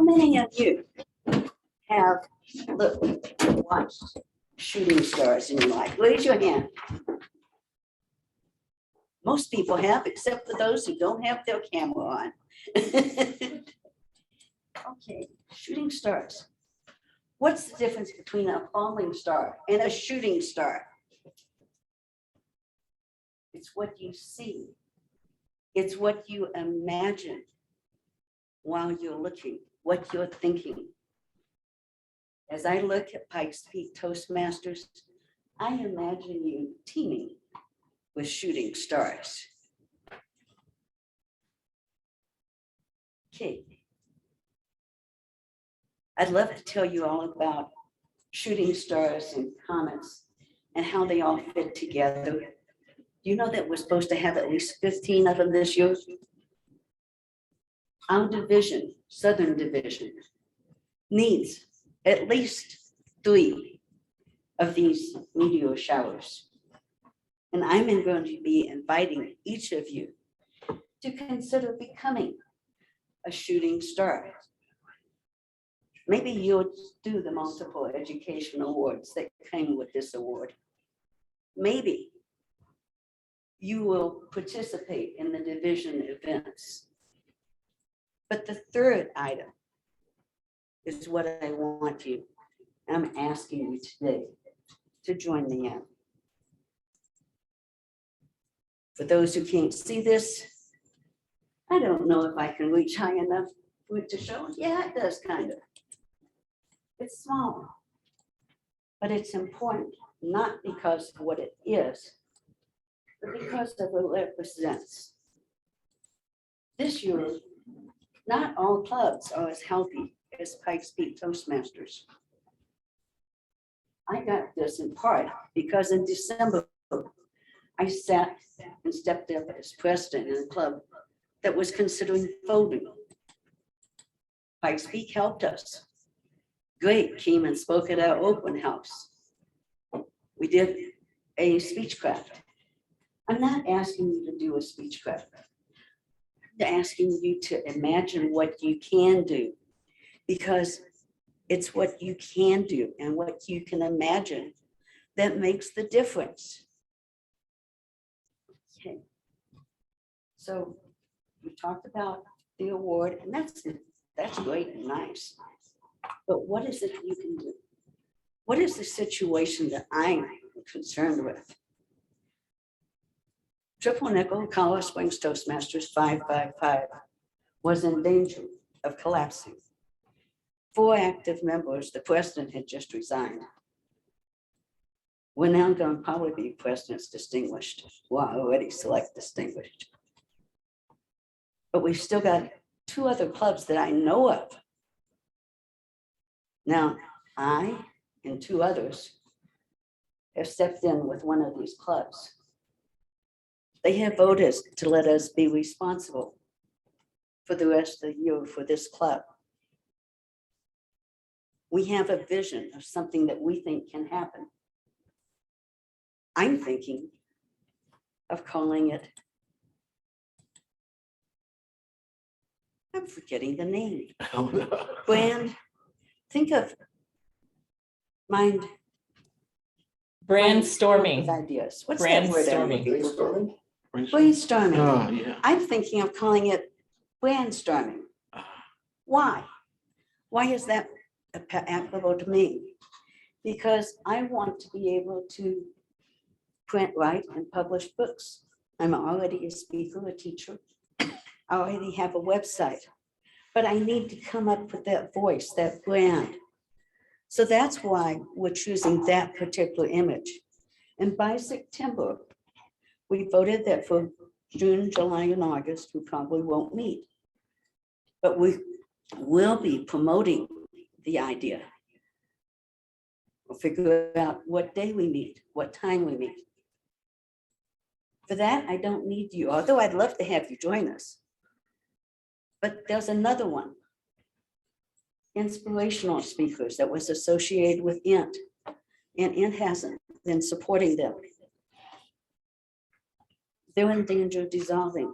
many of you have watched shooting stars in your life? Raise your hand. Most people have, except for those who don't have their camera on. Okay, shooting stars. What's the difference between a falling star and a shooting star? It's what you see. It's what you imagine while you're looking, what you're thinking. As I look at Pikes Peak Toastmasters, I imagine you teaming with shooting stars. Okay. I'd love to tell you all about shooting stars and comets and how they all fit together. You know that we're supposed to have at least 15 of them this year? Our division, Southern Division, needs at least 3 of these meteor showers. And I'm going to be inviting each of you to consider becoming a shooting star. Maybe you'll do the multiple education awards that came with this award. Maybe you will participate in the division events. But the third item is what I want you, I'm asking you today to join me in. For those who can't see this, I don't know if I can reach high enough for it to show. Yeah, it does kind of. It's small, but it's important, not because of what it is, but because of what it represents. This year, not all clubs are as healthy as Pikes Peak Toastmasters. I got this in part because in December, I sat and stepped up as president in a club that was considering folding. Pikes Peak helped us. Great came and spoke at our open house. We did a speechcraft. I'm not asking you to do a speechcraft. I'm asking you to imagine what you can do, because it's what you can do and what you can imagine that makes the difference. Okay. So we talked about the award, and that's great and nice. But what is it you can do? What is the situation that I'm concerned with? Triple Nickel Colorado Springs Toastmasters 555 was in danger of collapsing. 4 active members, the president had just resigned. We're now going to probably be president's distinguished. Well, already select distinguished. But we've still got 2 other clubs that I know of. Now, I and 2 others have stepped in with one of these clubs. They have voted to let us be responsible for the rest of the year for this club. We have a vision of something that we think can happen. I'm thinking of calling it, I'm forgetting the name. Brand, think of mind. Brainstorming. Ideas. What's that word? Brainstorming. Brainstorming. Oh, yeah. I'm thinking of calling it brandstorming. Why? Why is that applicable to me? Because I want to be able to print, write, and publish books. I'm already a speaker, a teacher. I already have a website, but I need to come up with that voice, that brand. So that's why we're choosing that particular image. And by September, we voted that for June, July, and August, we probably won't meet. But we will be promoting the idea. We'll figure out what day we meet, what time we meet. For that, I don't need you, although I'd love to have you join us. But there's another one. Inspirational speakers that was associated with INT, and INT hasn't been supporting them. They're in danger of dissolving.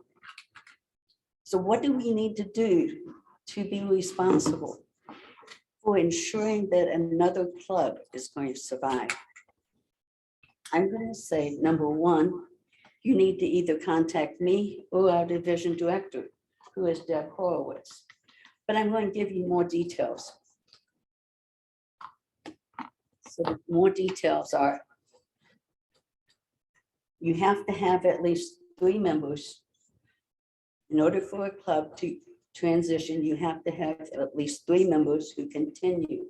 So what do we need to do to be responsible? for ensuring that another club is going to survive? I'm going to say, number one, you need to either contact me or our division director, who is Deb Horowitz. But I'm going to give you more details. So the more details are, you have to have at least 3 members. In order for a club to transition, you have to have at least 3 members who continue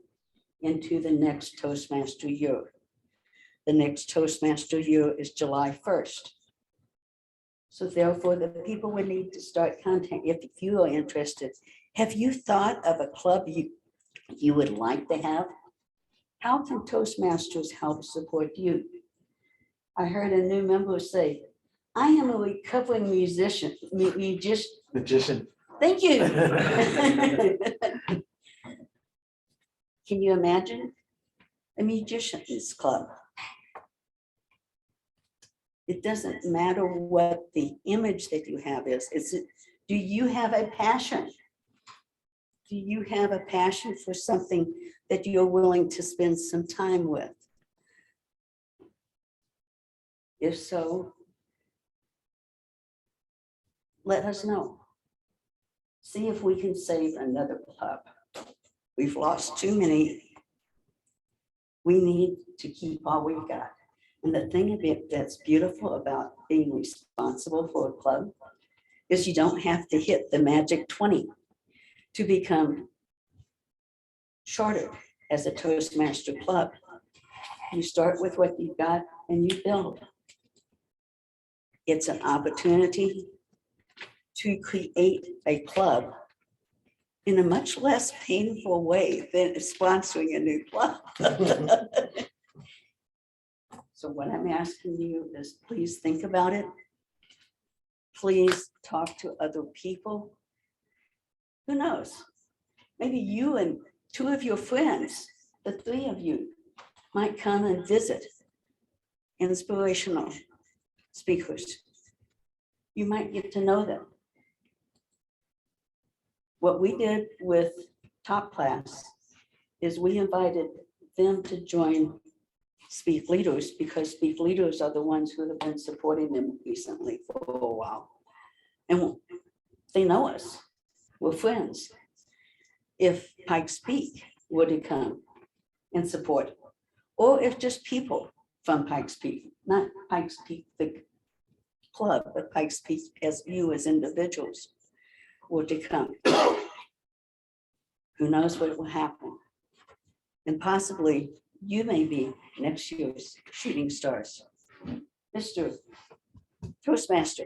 into the next Toastmaster year. The next Toastmaster year is July 1st. So therefore, the people would need to start contacting, if you are interested. Have you thought of a club you would like to have? How can Toastmasters help support you? I heard a new member say, I am a recovering musician. Magician. Thank you. Can you imagine a musician's club? It doesn't matter what the image that you have is. Do you have a passion? Do you have a passion for something that you're willing to spend some time with? If so, let us know. See if we can save another club. We've lost too many. We need to keep all we've got. And the thing that's beautiful about being responsible for a club is you don't have to hit the magic 20 to become chartered as a Toastmaster club. You start with what you've got and you build. It's an opportunity to create a club in a much less painful way than sponsoring a new club. So what I'm asking you is please think about it. Please talk to other people. Who knows? Maybe you and 2 of your friends, the 3 of you, might come and visit inspirational speakers. You might get to know them. What we did with Top Class is we invited them to join Speak Leaders, because Speak Leaders are the ones who have been supporting them recently for a while. And they know us, we're friends. If Pikes Peak were to come and support, or if just people from Pikes Peak, not Pikes Peak, the club, but Pikes Peak as you as individuals were to come, who knows what will happen? And possibly you may be next year's shooting stars. Mr. Toastmaster,